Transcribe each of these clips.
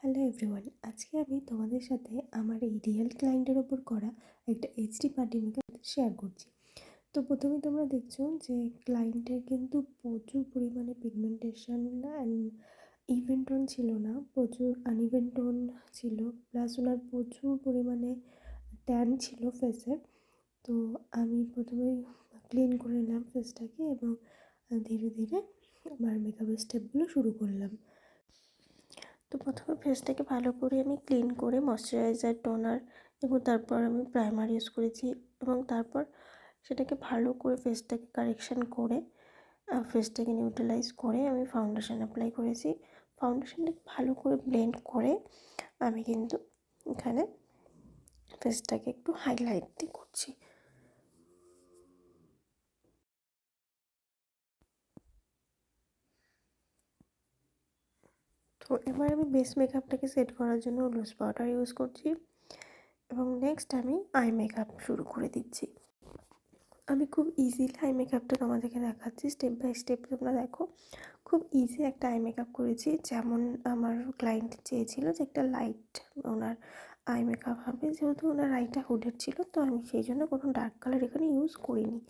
Hello everyone, আজকে আমি তোমাদের সাথে আমার এই রিয়েল ক্লায়েন্টের ওপর করা একটা এইচডি পার্টি মেকআপ শেয়ার করছি। তো প্রথমেই তোমরা দেখছো যে ক্লায়েন্টের কিন্তু প্রচুর পরিমাণে পিগমেন্টেশন অ্যান্ড ইভেন টোন ছিল না, প্রচুর আনইভেন টোন ছিল, প্লাস ওনার প্রচুর পরিমাণে ট্যান ছিল ফেসে। তো আমি প্রথমেই ক্লিন করে নিলাম ফেসটাকে এবং ধীরে ধীরে আমার মেকআপের স্টেপগুলো শুরু করলাম। তো প্রথমে ফেসটাকে ভালো করে আমি ক্লিন করে ময়শ্চারাইজার, টোনার এবং তারপর আমি প্রাইমার ইউজ করেছি এবং তারপর সেটাকে ভালো করে ফেসটাকে কারেকশান করে ফেসটাকে নিউট্রালাইজ করে আমি ফাউন্ডেশন অ্যাপ্লাই করেছি। ফাউন্ডেশনটাকে ভালো করে ব্লেন্ড করে আমি কিন্তু এখানে ফেসটাকে একটু হাইলাইট দিয়ে করছি। তো এবার আমি বেস মেকআপটাকে সেট করার জন্য লুজ পাউডার ইউজ করছি এবং নেক্সট আমি আই মেকআপ শুরু করে দিচ্ছি। আমি খুব ইজিলি আই মেকআপটা তোমাদেরকে দেখাচ্ছি, স্টেপ বাই স্টেপ তোমরা দেখো। খুব ইজি একটা আই মেকআপ করেছি, যেমন আমার ক্লায়েন্ট চেয়েছিল যে একটা লাইট ওনার আই মেকআপ হবে, যেহেতু ওনার আইটা হুডেড ছিল, তো আমি সেই জন্য কোনো ডার্ক কালার এখানে ইউজ করিনি।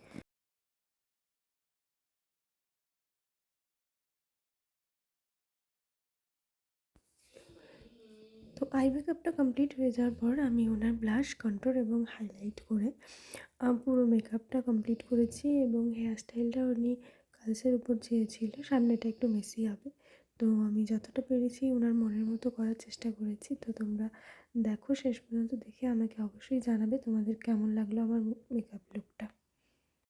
তো আই মেকআপটা কমপ্লিট হয়ে যাওয়ার পর আমি ওনার ব্লাশ, কন্ট্রোল এবং হাইলাইট করে পুরো মেকআপটা কমপ্লিট করেছি এবং হেয়ার স্টাইলটা উনি কালসের উপর চেয়েছিল, সামনেটা একটু মেসি হবে। তো আমি যতটা পেরেছি ওনার মনের মতো করার চেষ্টা করেছি। তো তোমরা দেখো, শেষ পর্যন্ত দেখে আমাকে অবশ্যই জানাবে তোমাদের কেমন লাগলো আমার মেকআপ লুকটা।